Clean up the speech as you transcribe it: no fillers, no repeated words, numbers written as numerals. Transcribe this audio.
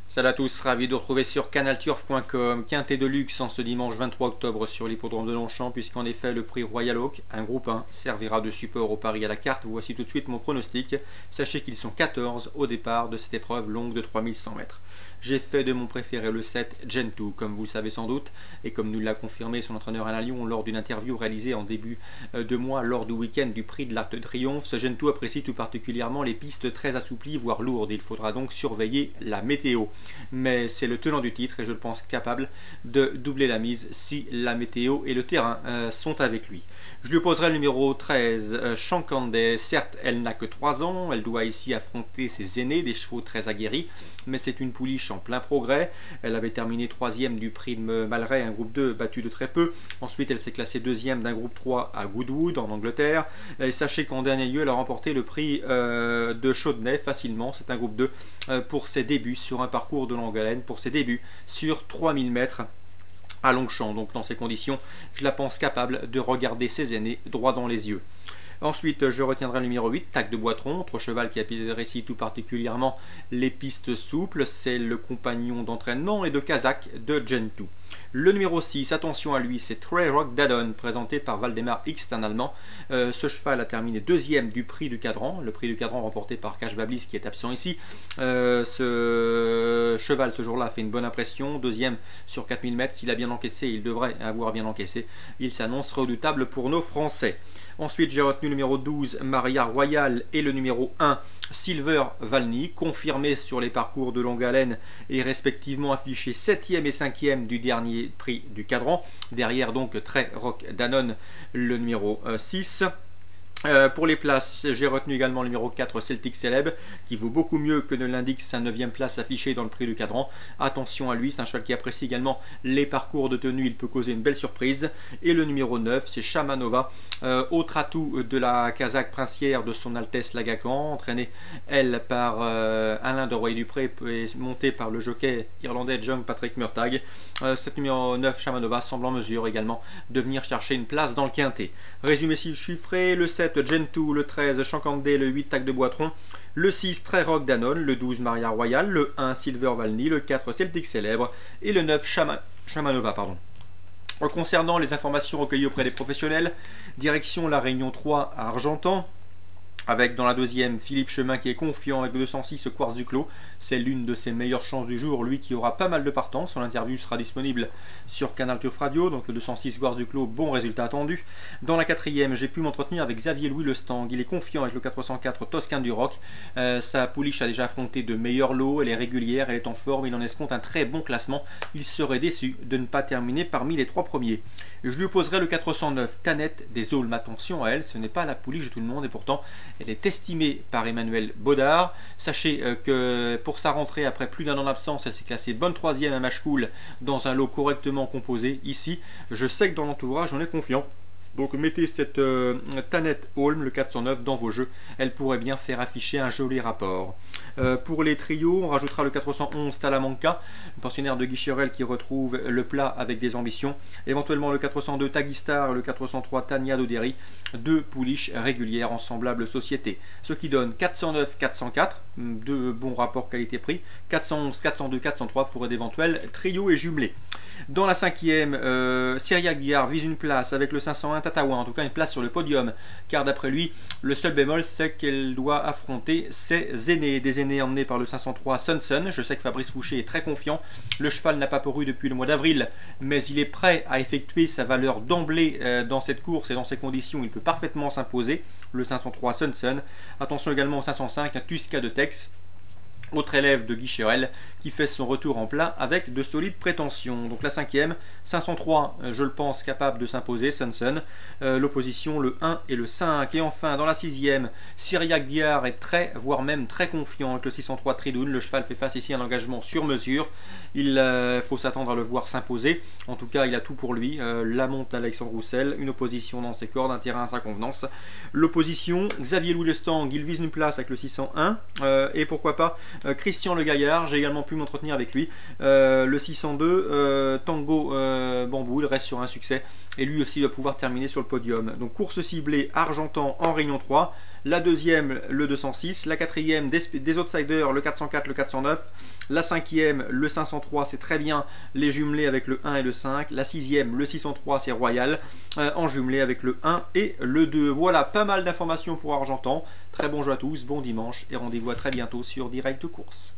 Salut à tous, ravi de vous retrouver sur canalturf.com. Quintet de luxe en ce dimanche 23 octobre sur l'hippodrome de Longchamp, puisqu'en effet le prix Royal Oak, un groupe 1, servira de support au pari à la carte. Voici tout de suite mon pronostic. Sachez qu'ils sont 14 au départ de cette épreuve longue de 3100 mètres. J'ai fait de mon préféré le 7 Gentoo, comme vous le savez sans doute, et comme nous l'a confirmé son entraîneur Alain Lyon lors d'une interview réalisée en début de mois lors du week-end du prix de l'Arc de Triomphe. Ce Gentoo apprécie tout particulièrement les pistes très assouplies, voire lourdes. Il faudra donc surveiller la météo. Mais c'est le tenant du titre et je le pense capable de doubler la mise si la météo et le terrain sont avec lui. Je lui opposerai le numéro 13, Shankandé. Certes, elle n'a que 3 ans, elle doit ici affronter ses aînés, des chevaux très aguerris, mais c'est une pouliche en plein progrès. Elle avait terminé 3e du prix de Malray, un groupe 2 battu de très peu. Ensuite, elle s'est classée 2e d'un groupe 3 à Goodwood en Angleterre. Et sachez qu'en dernier lieu, elle a remporté le prix de Chaudenay facilement. C'est un groupe 2 pour ses débuts sur un parcours de longue haleine, pour ses débuts sur 3000 mètres à Longchamp. Donc dans ces conditions, je la pense capable de regarder ses aînés droit dans les yeux. Ensuite, je retiendrai le numéro 8, Tac de Boitron, autre cheval qui apprécie tout particulièrement les pistes souples. C'est le compagnon d'entraînement et de casaque de Gentoo. Le numéro 6, attention à lui, c'est Trey Rock Dadon, présenté par Valdemar X, un Allemand. Ce cheval a terminé 2e du prix du cadran, le prix du cadran remporté par Cash Bablis qui est absent ici. Ce cheval ce jour-là fait une bonne impression, 2e sur 4000 mètres. S'il a bien encaissé, il devrait avoir bien encaissé. Il s'annonce redoutable pour nos Français. Ensuite, j'ai retenu le numéro 12, Maria Royal, et le numéro 1, Silver Valny, confirmé sur les parcours de longue haleine et respectivement affiché 7e et 5e du dernier prix du cadran. Derrière donc Trey Rock Dadon, le numéro 6. Pour les places, j'ai retenu également le numéro 4, Celtic Celeb, qui vaut beaucoup mieux que ne l'indique sa 9e place affichée dans le prix du cadran. Attention à lui, c'est un cheval qui apprécie également les parcours de tenue, il peut causer une belle surprise. Et le numéro 9, c'est Shamanova, autre atout de la casaque princière de son Altesse Lagacan, entraînée, elle, par Alain de Royer-Dupré et montée par le jockey irlandais John Patrick Murtagh. Cet numéro 9, Shamanova, semble en mesure également de venir chercher une place dans le quintet. Résumé chiffré, le 7, Gentoo, le 13, Shankandé, le 8, Tac de Boitron, le 6, Trey Rock Dadon, le 12, Maria Royal, le 1, Silver Valny, le 4, Celtic Célèbre et le 9, Shamanova. Concernant les informations recueillies auprès des professionnels, direction la Réunion 3 à Argentan, avec dans la deuxième Philippe Chemin qui est confiant avec le 206 Quartz du Clos. C'est l'une de ses meilleures chances du jour, lui qui aura pas mal de partants. Son interview sera disponible sur Canal Turf Radio, donc le 206 Quartz du Clos, bon résultat attendu. Dans la quatrième, j'ai pu m'entretenir avec Xavier Louis Le Stang, il est confiant avec le 404 Toscan du Roc. Sa pouliche a déjà affronté de meilleurs lots, elle est régulière, elle est en forme, il en escompte un très bon classement. Il serait déçu de ne pas terminer parmi les 3 premiers. Je lui opposerai le 409 Tanette des Aulmes. Attention à elle, ce n'est pas la pouliche de tout le monde et pourtant elle est estimée par Emmanuel Baudard. Sachez que pour sa rentrée, après plus d'un an d'absence, elle s'est classée bonne 3e à Machecoul dans un lot correctement composé. Ici, je sais que dans l'entourage, on est confiant. Donc mettez cette Tanette Holm, le 409, dans vos jeux. Elle pourrait bien faire afficher un joli rapport. Pour les trios, on rajoutera le 411 Talamanca, pensionnaire de Guicherel qui retrouve le plat avec des ambitions. Éventuellement le 402 Tagistar et le 403 Tania Doderi, 2 pouliches régulières en semblable société. Ce qui donne 409-404, 2 bons rapports qualité-prix, 411-402, 403 pour d'éventuels trios et jumelés. Dans la 5e, Cyriac Diard vise une place avec le 501 Tatawa, en tout cas une place sur le podium, car d'après lui, le seul bémol c'est qu'elle doit affronter ses aînés, des aînés emmenés par le 503 Sunsun. Je sais que Fabrice Fouché est très confiant, le cheval n'a pas paru depuis le mois d'avril, mais il est prêt à effectuer sa valeur d'emblée dans cette course et dans ces conditions, il peut parfaitement s'imposer, le 503 Sunsun. Attention également au 505, un Tusca de Tex, autre élève de Guicherel qui fait son retour en plat avec de solides prétentions. Donc la 5e, 503, je le pense capable de s'imposer, Sunsun. L'opposition, le 1 et le 5. Et enfin, dans la 6e, Cyriac Diard est très, voire même très confiant avec le 603 Tridoun. Le cheval fait face ici à un engagement sur mesure. Il faut s'attendre à le voir s'imposer. En tout cas, il a tout pour lui. La monte d'Alexandre Roussel, une opposition dans ses cordes, un terrain à sa convenance. L'opposition, Xavier Louis Le Stang, il vise une place avec le 601. Et pourquoi pas Christian Le Gaillard, j'ai également pu m'entretenir avec lui. Le 602, Tango Bambou, il reste sur un succès et lui aussi va pouvoir terminer sur le podium. Donc course ciblée Argentan en Réunion 3. La deuxième, le 206. La quatrième, des outsiders, le 404, le 409. La cinquième, le 503, c'est très bien, les jumelés avec le 1 et le 5. La sixième, le 603, c'est royal, en jumelé avec le 1 et le 2. Voilà, pas mal d'informations pour Argentan. Très bon jeu à tous, bon dimanche et rendez-vous à très bientôt sur Direct Course.